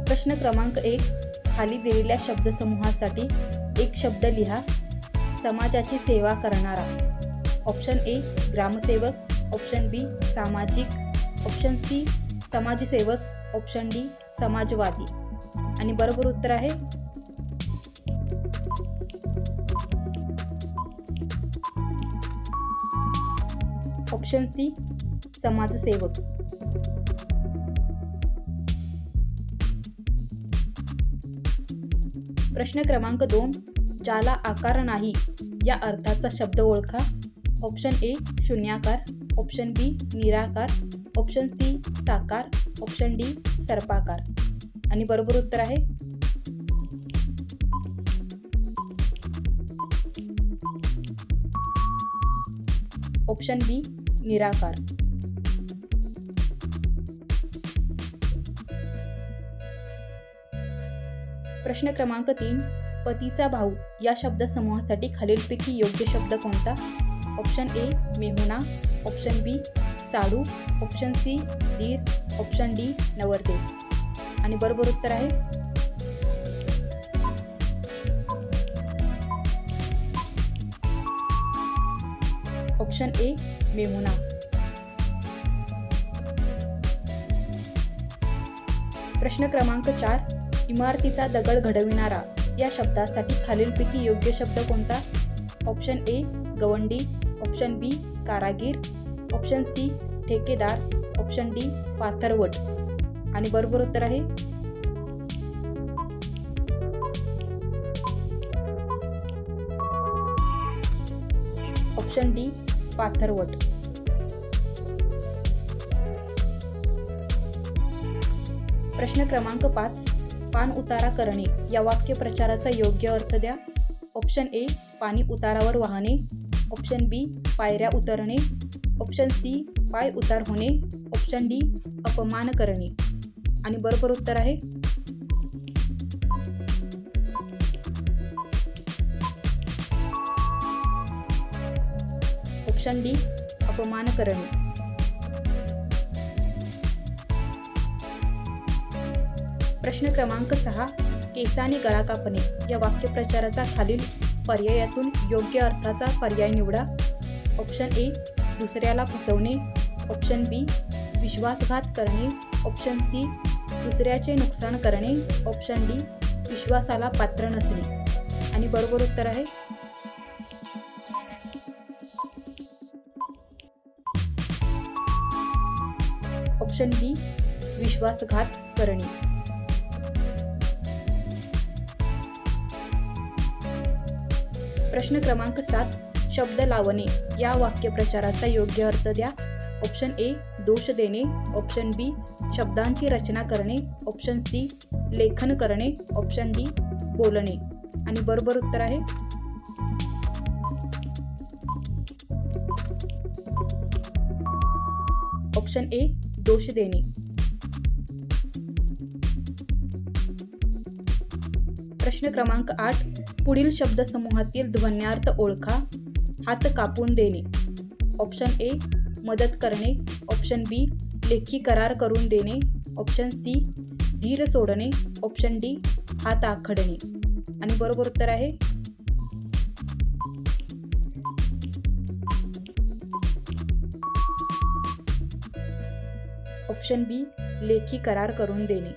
प्रश्न क्रमांक 1, खाली दिलेल्या शब्दसमूहासाठी एक शब्द लिहा. समाजाची सेवा करणारा. ऑप्शन ए ग्रामसेवक, ऑप्शन बी सामाजिक, ऑप्शन सी समाजसेवक, ऑप्शन डी समाजवादी. आणि बरोबर उत्तर आहे ऑप्शन सी समाजसेवक. प्रश्न क्रमांक 2, ज्याला आकार नाही या अर्थाचा शब्द ओळखा. ऑप्शन ए शून्याकार, ऑप्शन बी निराकार, ऑप्शन सी साकार, ऑप्शन डी सर्पाकार. आणि बरोबर उत्तर आहे ऑप्शन बी निराकार. प्रश्न क्रमांक 3, पतीचा भाऊ या शब्दसमूहासाठी खालीलपैकी योग्य शब्द कोणता. ऑप्शन ए मेहुणा, ऑप्शन बी साडू, ऑप्शन सी दीर, ऑप्शन डी नवरदेव. आणि बरोबर उत्तर आहे ऑप्शन ए मेहुणा. प्रश्न क्रमांक 4, इमारतीचा दगड घडविणारा या शब्दासाठी खालीलपैकी योग्य शब्द कोणता. ऑप्शन ए गवंडी, ऑप्शन बी कारागीर, ऑप्शन सी ठेकेदार, ऑप्शन डी पाथरवट. आणि बरोबर उत्तर आहे ऑप्शन डी पाथरवट. प्रश्न क्रमांक 5, पान उतारा करणे या वाक्यप्रचाराचा योग्य अर्थ द्या. ऑप्शन ए पाणी उतारावर वाहणे, ऑप्शन बी पायऱ्या उतरणे, ऑप्शन सी पाय उतार होणे, ऑप्शन डी अपमान करणे. आणि बरोबर उत्तर आहे ऑप्शन डी अपमान करणे. प्रश्न क्रमांक 6, केसाने गळा कापणे या वाक्यप्रचाराचा खालील पर्यायातून योग्य अर्थाचा पर्याय निवडा. ऑप्शन ए दुसऱ्याला फसवणे, ऑप्शन बी विश्वासघात करणे, ऑप्शन सी दुसऱ्याचे नुकसान करणे, ऑप्शन डी विश्वासाला पात्र नसणे. आणि बरोबर उत्तर आहे ऑप्शन बी विश्वासघात करणे. प्रश्न क्रमांक 7, शब्द लावणे या वाक्यप्रचाराचा योग्य अर्थ द्या. ऑप्शन ए दोष देणे, ऑप्शन बी शब्दांची रचना करणे, ऑप्शन सी लेखन करणे, ऑप्शन डी बोलणे. आणि बरोबर उत्तर आहे ऑप्शन ए दोष देणे. प्रश्न क्रमांक 8, पुढील शब्दसमूहातील ध्वन्यार्थ ओळखा. हात कापून देणे. ऑप्शन ए मदत करणे, ऑप्शन बी लेखी करार करून देणे, ऑप्शन सी धीर सोडणे, ऑप्शन डी हात आखडणे. आणि बरोबर उत्तर आहे ऑप्शन बी लेखी करार करून देणे.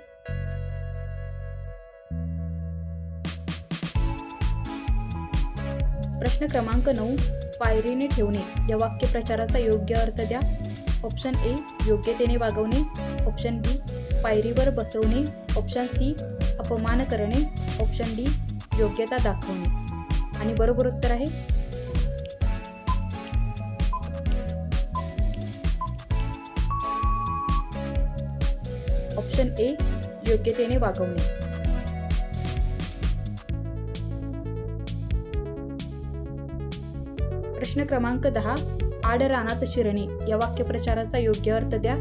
प्रश्न क्रमांक 9, पायरीने ठेवणे या वाक्यप्रचाराचा योग्य अर्थ द्या. ऑप्शन ए योग्यतेने वागवणे, ऑप्शन बी पायरीवर बसवणे, ऑप्शन सी अपमान करणे, ऑप्शन डी योग्यता दाखवणे. आणि बरोबर उत्तर आहे ऑप्शन ए योग्यतेने वागवणे. प्रश्न क्रमांक 10, आड रानात शिरणे या वाक्यप्रचाराचा योग्य अर्थ द्या.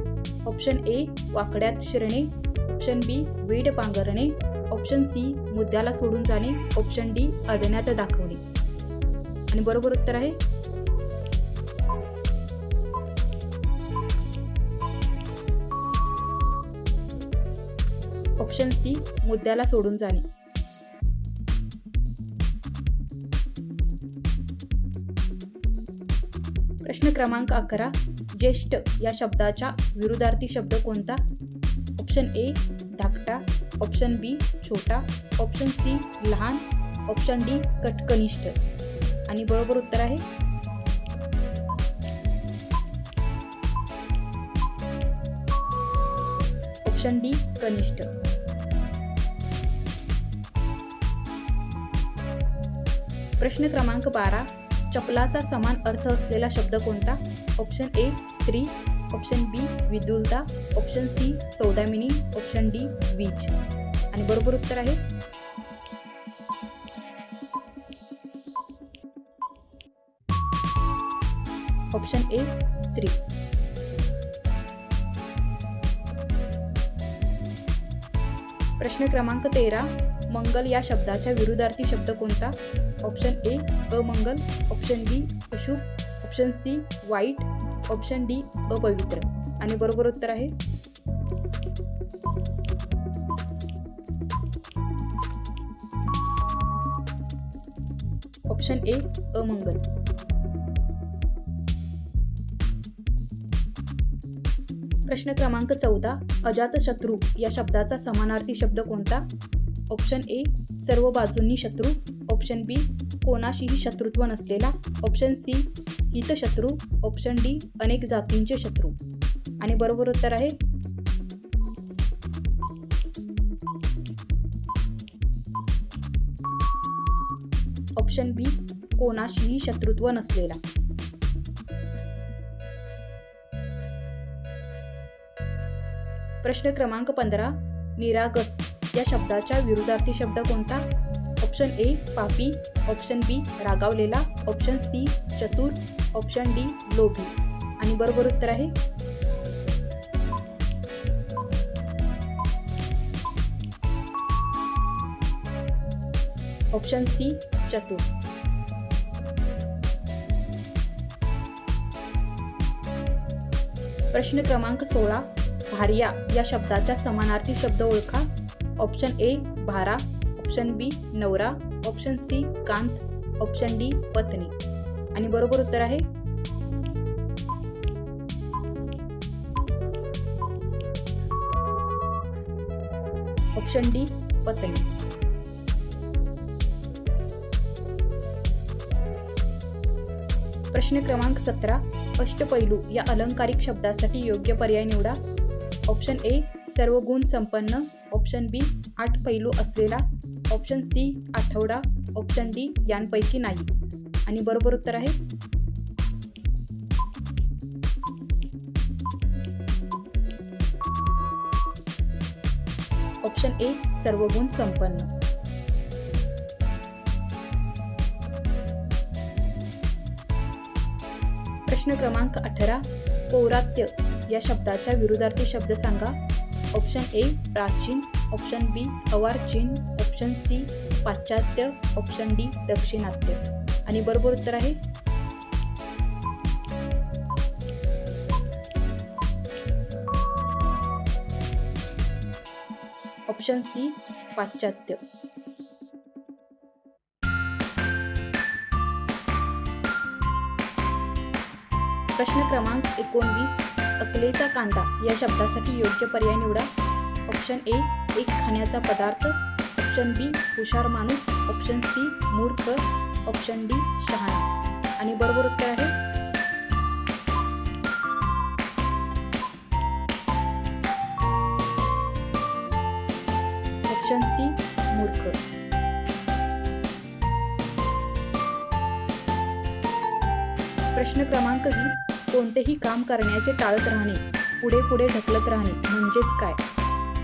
ऑप्शन ए वाकड्यात शिरणे, ऑप्शन बी वेड पांघरणे, ऑप्शन सी मुद्द्याला सोडून जाणे, ऑप्शन डी अज्ञात दाखवणे. आणि बरोबर उत्तर आहे ऑप्शन सी मुद्द्याला सोडून जाणे. प्रश्न क्रमांक 11. ज्येष्ठ या शब्दाचा विरुद्धार्थी शब्द कोणता? ऑप्शन ए धाकटा, ऑप्शन बी छोटा, ऑप्शन सी लहान, ऑप्शन डी कनिष्ठ. आणि बरोबर उत्तर आहे ऑप्शन डी कनिष्ठ. प्रश्न क्रमांक 12. चपलाचा समान अर्थ असलेला शब्द कोणता? ऑप्शन ए स्त्री, ऑप्शन बी विदुलता, ऑप्शन सी सौदामिनी, ऑप्शन डी वीज. आणि बरोबर उत्तर आहे ऑप्शन ए स्त्री. प्रश्न क्रमांक 13. मंगल या शब्दाचा विरुद्धार्थी शब्द कोणता? ऑप्शन ए अमंगल, ऑप्शन बी अशुभ, ऑप्शन सी वाईट, ऑप्शन डी अपवित्र. आणि बरोबर उत्तर आहे ऑप्शन ए अमंगल. प्रश्न क्रमांक 14. अजातशत्रू या शब्दाचा समानार्थी शब्द कोणता? ऑप्शन ए सर्व बाजूंनी शत्रू, ऑप्शन बी कोणाशीही शत्रुत्व नसलेला, ऑप्शन सी हितशत्रू, ऑप्शन डी अनेक जातींचे शत्रू. आणि बरोबर उत्तर आहे ऑप्शन बी कोणाशीही शत्रुत्व नसलेला. प्रश्न क्रमांक 15. निरागस या शब्दाचा विरुद्धार्थी शब्द कोणता? ऑप्शन ए पापी, ऑप्शन बी रागावलेला, ऑप्शन सी चतुर, ऑप्शन डी लोभी. आणि बरोबर उत्तर आहे ऑप्शन सी चतुर. प्रश्न क्रमांक 16. भार्या या शब्दाचा समानार्थी शब्द ओळखा. ऑप्शन ए भारा, ऑप्शन बी नवरा, ऑप्शन सी कांत, ऑप्शन डी पत्नी. आणि बरोबर उत्तर आहे ऑप्शन डी पत्नी. प्रश्न क्रमांक 17. अष्टपैलू या अलंकारिक शब्दासाठी योग्य पर्याय निवडा. ऑप्शन ए सर्व गुण संपन्न, ऑप्शन बी 8 पैलू असलेला, ऑप्शन सी आठवडा, ऑप्शन डी यांपैकी नाही. आणि बरोबर उत्तर आहे ऑप्शन ए सर्व गुण संपन्न. प्रश्न क्रमांक 18. पौरात्य या शब्दाचा विरुद्धार्थी शब्द सांगा. ऑप्शन ए प्राचीन, ऑप्शन बी अर्वाचीन, ऑप्शन सी पाश्चात्य, ऑप्शन डी दाक्षिणात्य. आणि बरोबर उत्तर आहे ऑप्शन सी पाश्चात्य. प्रश्न क्रमांक 19. अकलेचा कांदा या शब्दासाठी योग्य पर्याय निवडा. ऑप्शन ए एक खाण्याचा पदार्थ, ऑप्शन बी हुशार माणूस, ऑप्शन सी मूर्ख, ऑप्शन डी शहाणा. आणि बरोबर उत्तर आहे ऑप्शन सी मूर्ख. प्रश्न क्रमांक 20. कोणतेही काम करण्याचे टाळत राहणे, पुढे पुढे ढकलत राहणे म्हणजेच काय?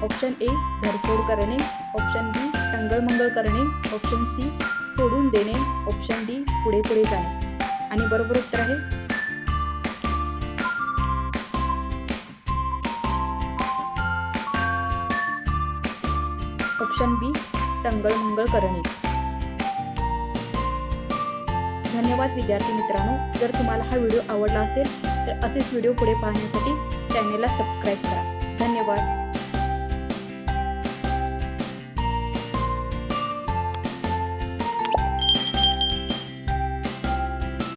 ऑप्शन ए धरसोड करणे, ऑप्शन बी टंगळमंगळ करणे, ऑप्शन सी सोडून देणे, ऑप्शन डी पुढे पुढे जाणे. आणि बरोबर उत्तर आहे ऑप्शन बी टंगळमंगळ करणे. धन्यवाद विद्यार्थी मित्रांनो. जर तुम्हाला हा व्हिडिओ आवडला असेल तर असेच व्हिडिओ पुढे पाहण्यासाठी चॅनेलला सबस्क्राईब करा.